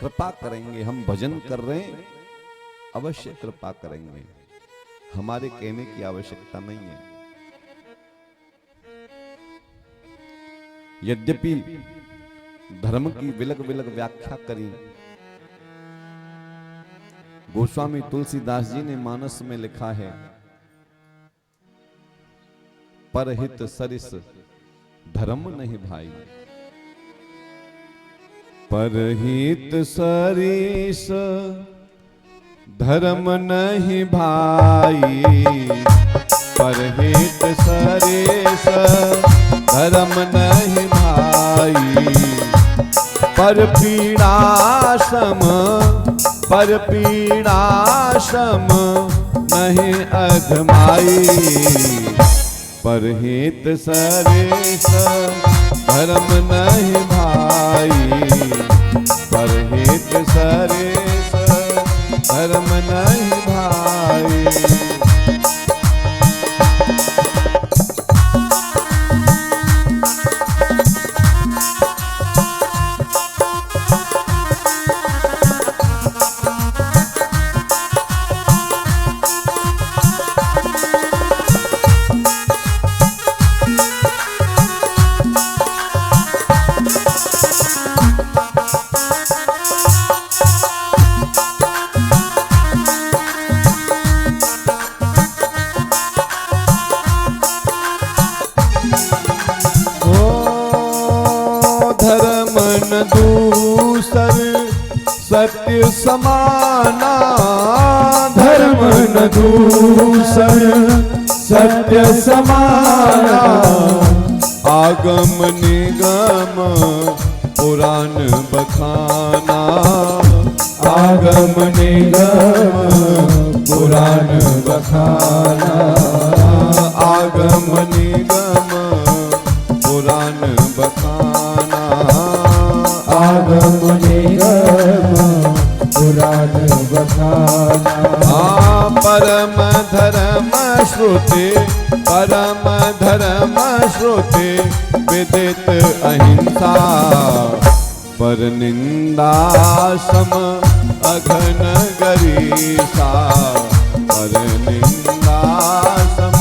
कृपा करेंगे। हम भजन कर रहे हैं, अवश्य कृपा करेंगे, हमारे कहने की आवश्यकता नहीं है। यद्यपि धर्म की विलग विलग व्याख्या करी, गोस्वामी तुलसीदास जी ने मानस में लिखा है, परहित सरिस धर्म नहीं भाई। परहित सरिस धर्म नहीं भाई, परहित सरिस धर्म नहीं भाई। पर पीड़ासम नहीं अधमाई। परहित सरिस धर्म नहीं भाई, परहित सरिस धर्म नहीं भाई। धर्म न दूसर सत्य समाना, धर्म न दूसर सत्य समाना। आगम निगम पुराण बखाना, आगम निगम पुराण बखाना। आगम निगम पुराण बखाना, आगम निगम पुराण बखाना। परम धर्म श्रुति, परम धर्म श्रुति विदित अहिंसा। पर निंदा सम अघन गरीसा, पर निंदा सम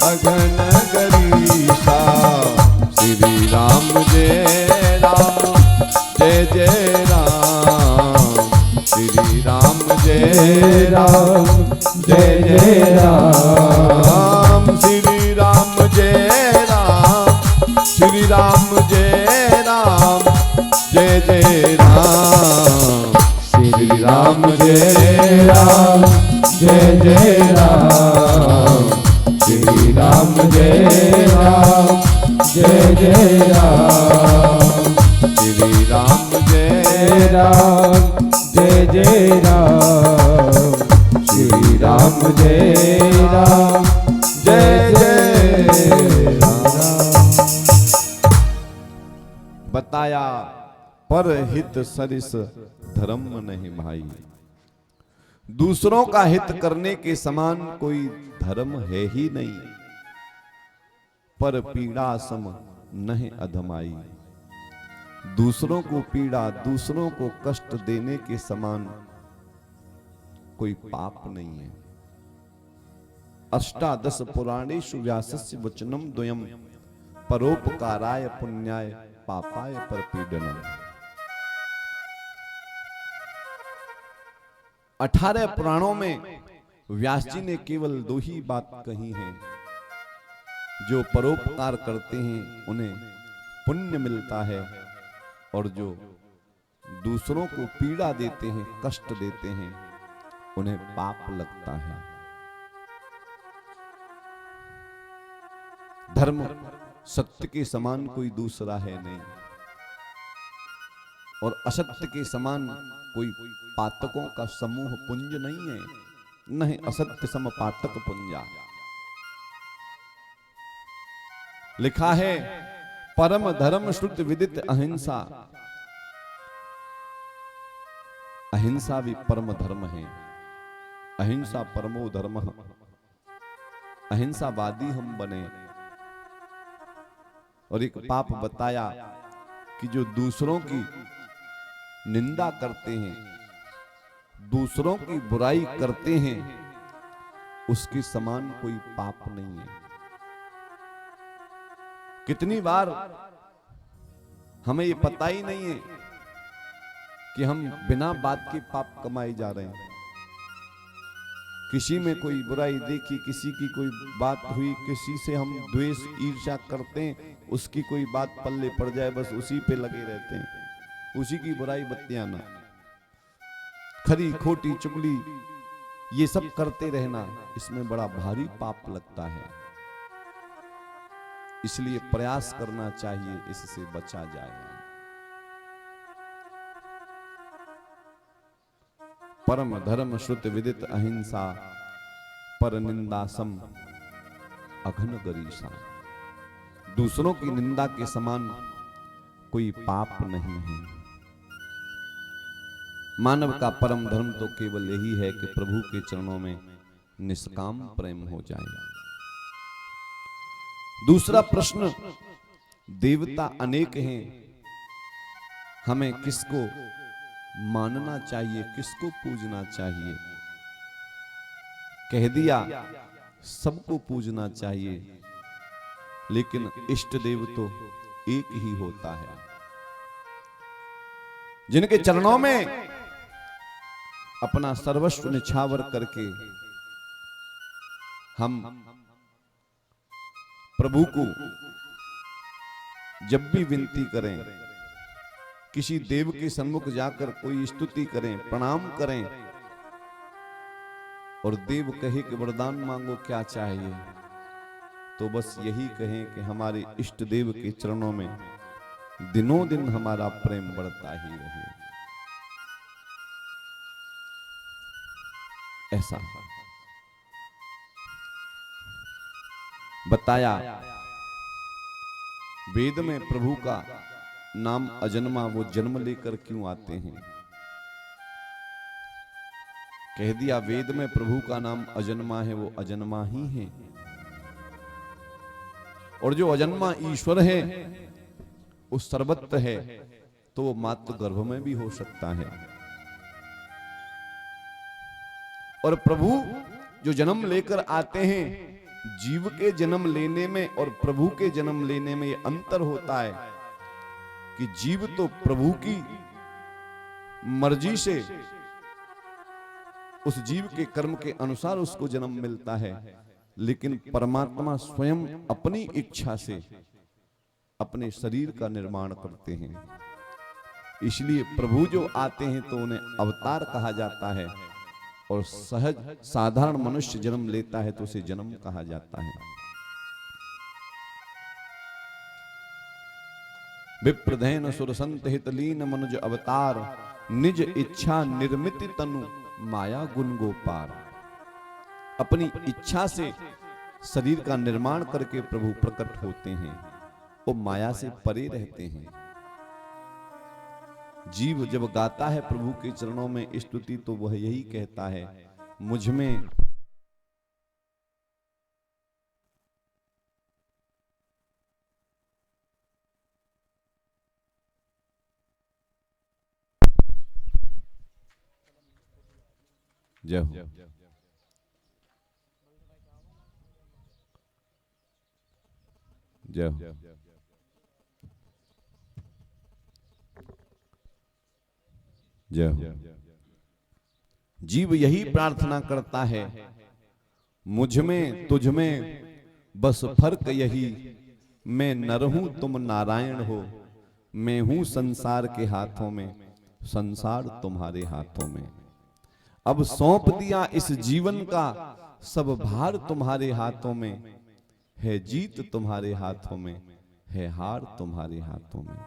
अघन गरीसा। श्री राम जय राम जय जय राम, श्री राम जय राम जय जय राम। श्री राम जय राम, श्री राम जय राम जय जय राम। श्री राम जय राम जय जय राम, श्री राम जय राम जय जय राम। श्री राम जय राम जय जय राम, श्री राम जय राम जय जय राम। बताया परहित सरिस धर्म नहीं भाई। दूसरों का हित करने के समान कोई धर्म है ही नहीं। पर पीड़ा सम नहीं अधमाई। दूसरों को पीड़ा, दूसरों को कष्ट देने के समान कोई पाप नहीं है। अष्टादश पुराणेषु व्यासस्य वचनम द्वयम् परोपकाराय पुण्याय पापाय परपीडनम्। 18 पुराणों में व्यास जी ने केवल 2 ही बात कही है। जो परोपकार करते हैं उन्हें पुण्य मिलता है, और जो दूसरों को पीड़ा देते हैं, कष्ट देते हैं, उन्हें पाप लगता है। धर्म सत्य के समान कोई दूसरा है नहीं, और असत्य के समान कोई पातकों का समूह पुंज नहीं है। नहीं असत्य सम पातक पुंजा। लिखा है परम धर्म श्रुति विदित अहिंसा। अहिंसा भी परम धर्म है। अहिंसा परमो धर्म। अहिंसावादी हम बने और एक पाप बताया कि जो दूसरों की निंदा करते हैं, दूसरों की बुराई करते हैं, उसके समान कोई पाप नहीं है। कितनी बार हमें ये पता ही नहीं है कि हम बिना बात के पाप कमाए जा रहे हैं। किसी में कोई बुराई देखी, किसी की कोई बात हुई, किसी से हम द्वेष ईर्ष्या करते हैं, उसकी कोई बात पल्ले पड़ जाए बस उसी पे लगे रहते हैं, उसी की बुराई बत्तियाना, खरी खोटी चुगली, ये सब करते रहना, इसमें बड़ा भारी पाप लगता है। इसलिए प्रयास करना चाहिए इससे बचा जाए। परम धर्म श्रुत विदित अहिंसा, पर निंदासम अघन गरीसा। दूसरों की निंदा के समान कोई पाप नहीं है। मानव का परम धर्म तो केवल यही है कि प्रभु के चरणों में निष्काम प्रेम हो जाए। दूसरा प्रश्न, देवता अनेक हैं, हमें किसको मानना चाहिए, किसको पूजना चाहिए? कह दिया सबको पूजना चाहिए, लेकिन इष्ट देव तो एक ही होता है। जिनके चरणों में अपना सर्वस्व निछावर करके हम प्रभु को जब भी विनती करें, किसी देव के सन्मुख जाकर कोई स्तुति करें, प्रणाम करें, और देव कहे कि वरदान मांगो क्या चाहिए, तो बस यही कहें कि हमारे इष्ट देव के चरणों में दिनों दिन हमारा प्रेम बढ़ता ही रहे। ऐसा बताया। वेद में प्रभु का नाम अजन्मा, वो जन्म लेकर क्यों आते हैं? कह दिया वेद में प्रभु का नाम अजन्मा है, वो अजन्मा ही है। और जो अजन्मा ईश्वर है, वो सर्वत्र है, तो वो मातृ गर्भ में भी हो सकता है। और प्रभु जो जन्म लेकर आते हैं, जीव के जन्म लेने में और प्रभु के जन्म लेने में ये अंतर होता है कि जीव तो प्रभु की मर्जी से, उस जीव के कर्म के अनुसार उसको जन्म मिलता है, लेकिन परमात्मा स्वयं अपनी इच्छा से अपने शरीर का निर्माण करते हैं। इसलिए प्रभु जो आते हैं तो उन्हें अवतार कहा जाता है, और सहज साधारण मनुष्य जन्म लेता है तो उसे जन्म कहा जाता है। विप्रधैन सुरसंत हित लीन मनुज अवतार, निज इच्छा निर्मित तनु माया गुण गोपार। अपनी इच्छा से शरीर का निर्माण करके प्रभु प्रकट होते हैं, वो माया से परे रहते हैं। जीव जब गाता है प्रभु के चरणों में स्तुति, तो वह यही कहता है, मुझ में जय हो, जय हो। जय हो। जीव यही प्रार्थना करता है, मुझ में तुझ में बस फर्क यही, मैं नर हूं तुम नारायण हो, मैं हूं संसार के हाथों में, संसार तुम्हारे हाथों में। अब सौंप दिया इस जीवन का सब भार तुम्हारे हाथों में, है जीत तुम्हारे हाथों में, है हार तुम्हारे हाथों में।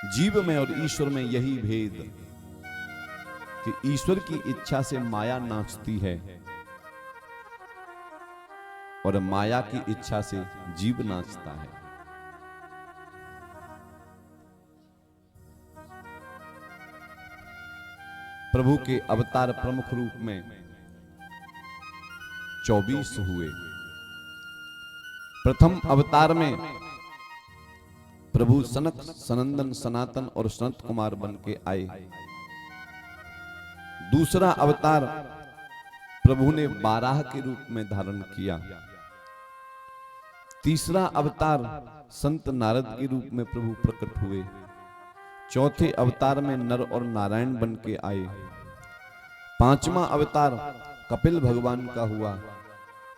जीव में और ईश्वर में यही भेद कि ईश्वर की इच्छा से माया नाचती है और माया की इच्छा से जीव नाचता है। प्रभु के अवतार प्रमुख रूप में 24 हुए। प्रथम अवतार में प्रभु सनक सनंदन सनातन और सनत कुमार बन के आए। दूसरा अवतार प्रभु ने बाराह के रूप में धारण किया। तीसरा अवतार संत नारद के रूप में प्रभु प्रकट हुए। चौथे अवतार में नर और नारायण बन के आए। पांचवा अवतार कपिल भगवान का हुआ।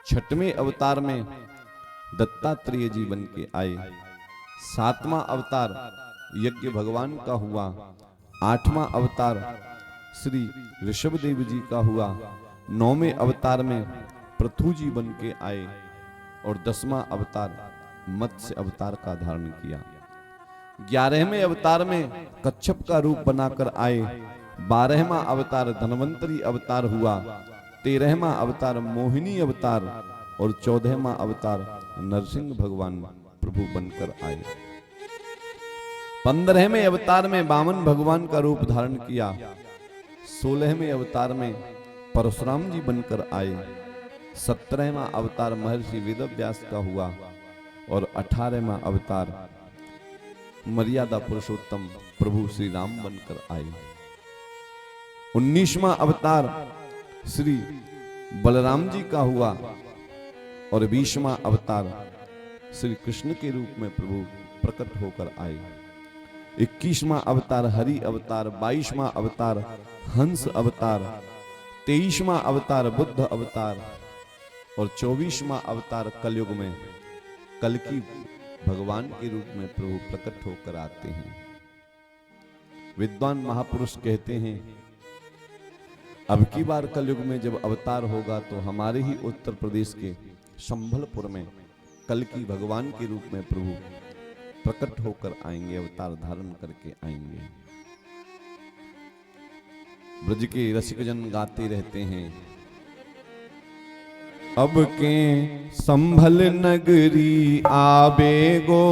छठवें अवतार में दत्तात्रेय जी बन के आए। सातवां अवतार यज्ञ भगवान का हुआ। आठवां अवतार श्री ऋषभदेव जी का हुआ। नौवें अवतार में पृथु जी बन के आए और 10वां अवतार मत्स्य अवतार का धारण किया। 11वें अवतार में कच्छप का रूप बनाकर आए। 12वां अवतार धनवंतरी अवतार हुआ। 13वां अवतार मोहिनी अवतार और 14वां अवतार नरसिंह भगवान प्रभु बनकर आए। 15वें अवतार में वामन भगवान का रूप धारण किया। 16वें अवतार में परशुराम जी बनकर आए। 17वां अवतार महर्षि वेदव्यास का हुआ और 18वां अवतार मर्यादा पुरुषोत्तम प्रभु श्री राम बनकर आए। 19वां अवतार श्री बलराम जी का हुआ और 20वां अवतार श्री कृष्ण के रूप में प्रभु प्रकट होकर आए। 21वां अवतार हरि अवतार, 22वां अवतार हंस अवतार, 23वां अवतार बुद्ध अवतार और 24वां अवतार कलयुग में कल्कि भगवान के रूप में प्रभु प्रकट होकर आते हैं। विद्वान महापुरुष कहते हैं अब की बार कलयुग में जब अवतार होगा तो हमारे ही उत्तर प्रदेश के संभलपुर में कल्कि भगवान के रूप में प्रभु प्रकट होकर आएंगे, अवतार धारण करके आएंगे। ब्रज के रसिकजन गाते रहते हैं, अब के संभल नगरी आवे गो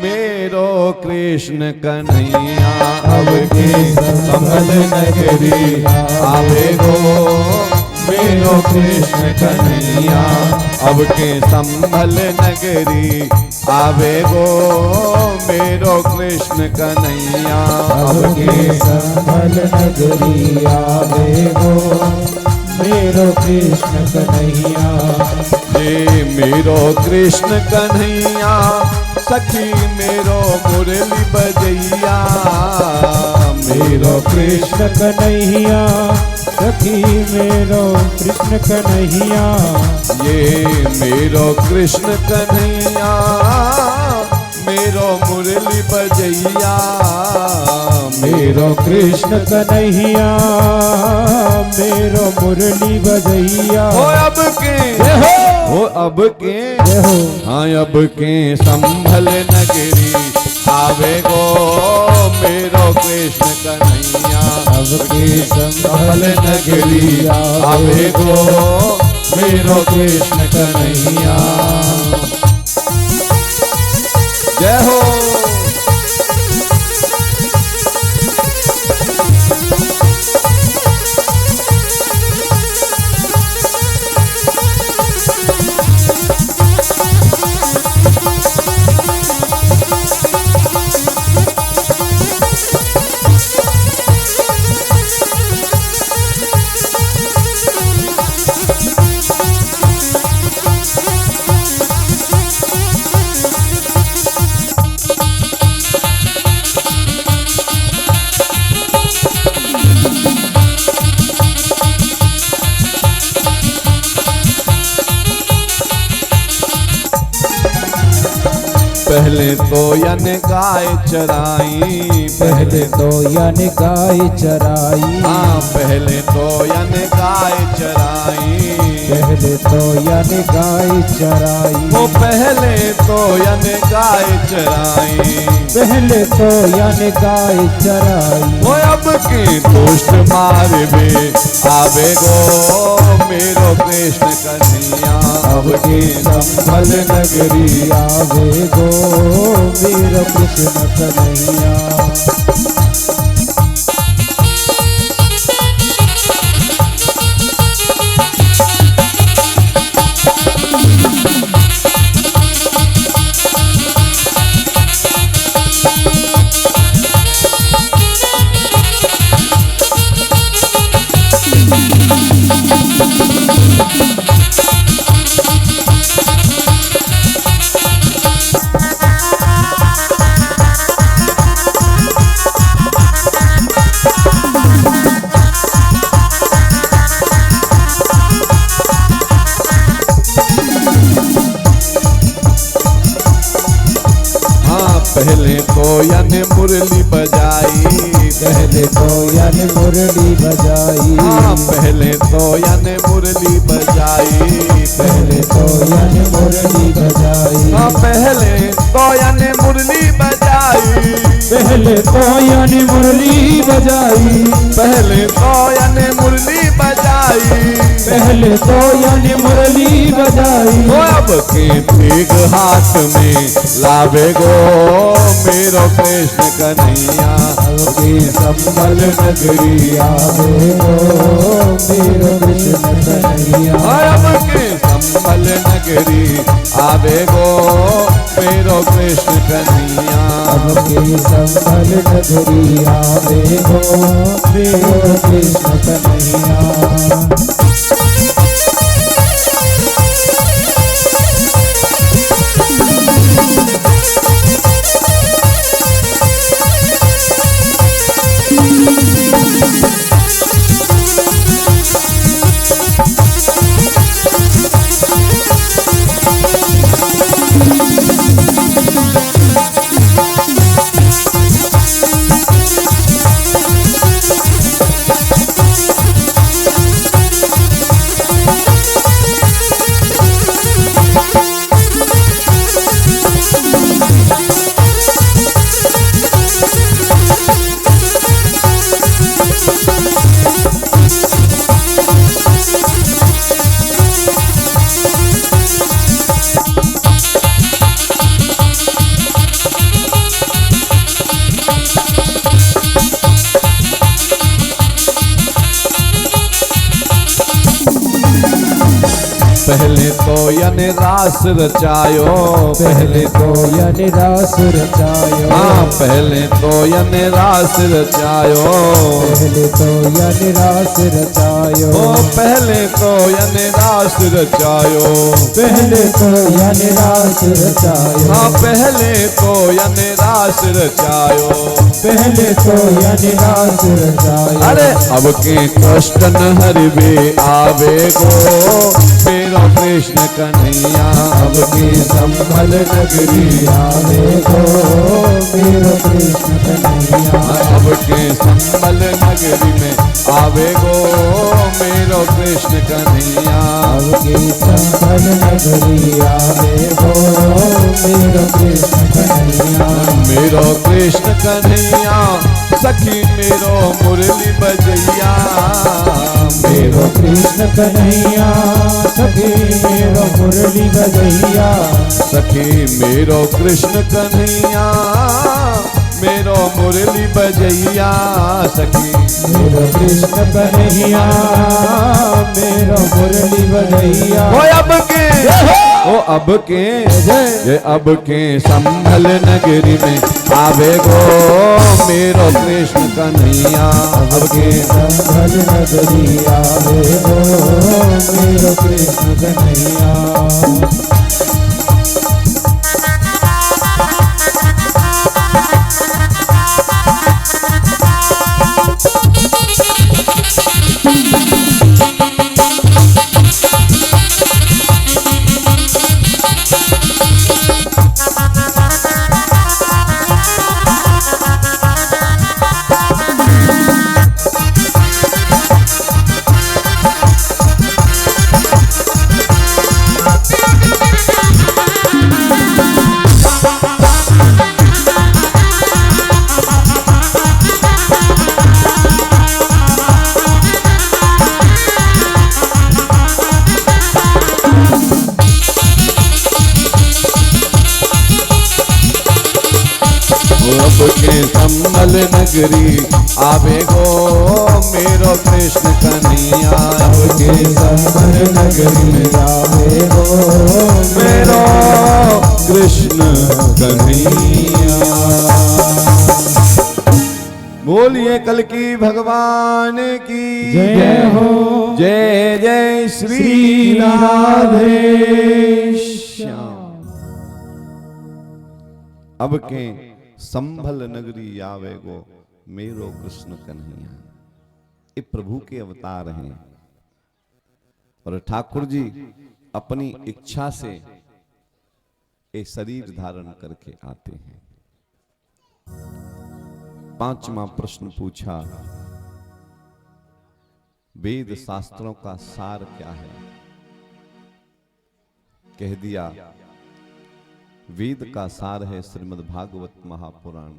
मेरो कृष्ण कन्हैया। अब के संभल नगरी आवे गो मेरो कृष्ण कन्हैया। अब के संभल नगरी आवे गो मेरो कृष्ण कन्हैया। अब के संभल नगरी आवे गो मेरो कृष्ण कन्हैया। ये मेरो कृष्ण कन्हैया सखी मेरो मुरली बजैया। मेरो कृष्ण कन्हैया सखी मेरो कृष्ण कन्हैया। ये मेरो कृष्ण कन्हैया मेरो मुरली बजैया। मेरो कृष्ण कन्हैया मेरो मुरली बजैया। हो अब के हो अब के हाँ अब के संभल नगरी आवे गो मेरो कृष्ण कन्हैया। अब के संभल नगरी आवे गो मेरो कृष्ण कन्हैया। जय हो। पहले तो यन गाय चराई। पहले तो यन गाय चराई। हाँ पहले तो यन गाय चराई। पहले तो यन गाय चराई। वो पहले तो यन गाय चराई। पहले तो यन गाय चराई। वो अब के दुष्ट मार बे आवे गो मेरो कृष्ण कन्हैया। अब के संभल नगरी आवे गो मेरो कृष्ण कन्हैया। पहले तो यन मुरली बजाई, पहले तो यन मुरली बजाई, हाँ पहले तो यन मुरली बजाई, पहले तो यन मुरली बजाई, हाँ पहले तो यन मुरली बजाई, पहले तो यन मुरली बजाई, पहले तो यन मुरली बजाई, पहले तो यन मुरली बजाई। वो अब के ठीक हाथ में लावे गो मेरो कृष्ण कन्हैया, अब की संभल नगरी आवे गो मेरो कृष्ण कन्हैया, अब के संभल नगरी आवे गो मेरो कृष्ण कन्हैया, अब की संभल नगरी आवे गो मेरो कृष्ण कन्हैया। पहले तो यन रास रचायो, पहले तो यन रास रचायो, हाँ पहले तो यन रास रचायो, पहले तो यन रास रचायो, ओ पहले तो यन रास रचायो, पहले तो यन रास रचायो, हाँ पहले तो यन रास रचायो, पहले तो यन रास रचायो। अरे अब के कष्टन हरिवे आवे गो मेरो कृष्ण कन्हैया, अब की संभल नगरी आवे गो मेरो कृष्ण कन्हैया, अब के संबल नगरी में आवे गो मेरो कृष्ण कन्हैया, अब की संभल नगरी आवे गो मेरो कृष्ण कन्हैया, मेरो कृष्ण कन्हैया सखी मेरो मुरली बजैया, मेरो कृष्ण कन्हैया सखी मेरो मुरली बजैया, सखी मेरो कृष्ण कन्हैया मेरो मुरली बजैया, सखी मेरो कृष्ण कन्हैया मेरो मुरली बजैया। ओ अब के संभल नगरी में आवे गो मेरो कृष्ण कन्हैया, अब के संभल नगरी आवे गो मेरो कृष्ण कन्हैया। अब के संभल नगरी आवे गो मेरो कृष्ण कन्हैया, अब के संभल नगरी में आवे गो मेरो कृष्ण कन्हैया। बोलिए कल की भगवान की जय हो। जय जय श्री राधे श्याम। अब के संभल नगरी आवे गो मेरो कृष्ण कन्हैया। ये प्रभु के अवतार हैं और ठाकुर जी अपनी इच्छा से ये शरीर धारण करके आते हैं। 5वां प्रश्न पूछा, वेद शास्त्रों का सार क्या है? कह दिया, वेद का सार है श्रीमद् भागवत महापुराण,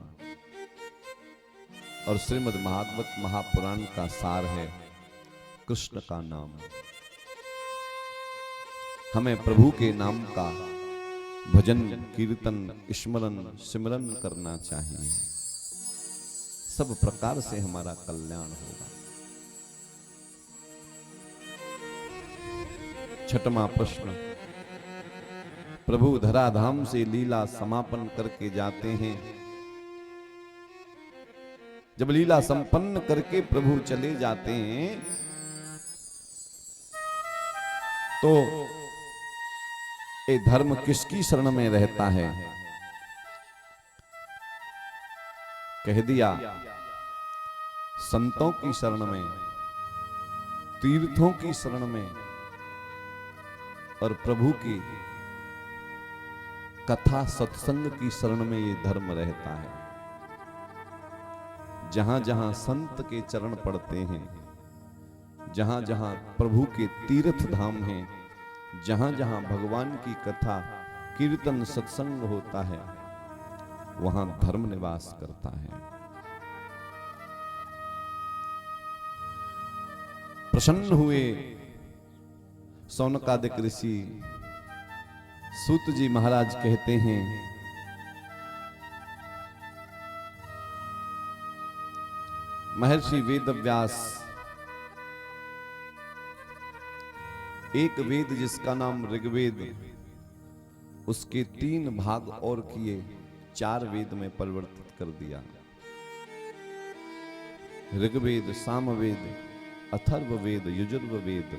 और श्रीमद् भागवत महापुराण का सार है कृष्ण का नाम। हमें प्रभु के नाम का भजन, कीर्तन, स्मरण, सिमरन करना चाहिए। सब प्रकार से हमारा कल्याण होगा। 6वां प्रश्न, प्रभु धराधाम से लीला समापन करके जाते हैं। जब लीला संपन्न करके प्रभु चले जाते हैं तो ये धर्म किसकी शरण में रहता है? कह दिया, संतों की शरण में, तीर्थों की शरण में, और प्रभु की कथा सत्संग की शरण में ये धर्म रहता है। जहां जहां संत के चरण पड़ते हैं, जहां जहां प्रभु के तीर्थ धाम हैं, जहां जहां भगवान की कथा, कीर्तन, सत्संग होता है, वहां धर्म निवास करता है। प्रसन्न हुए सौनकादिक ऋषि। सूत जी महाराज कहते हैं, महर्षि वेदव्यास एक वेद जिसका नाम ऋग्वेद, उसके 3 भाग और किए, 4 वेद में परिवर्तित कर दिया। ऋग्वेद, सामवेद, अथर्ववेद, यजुर्वेद,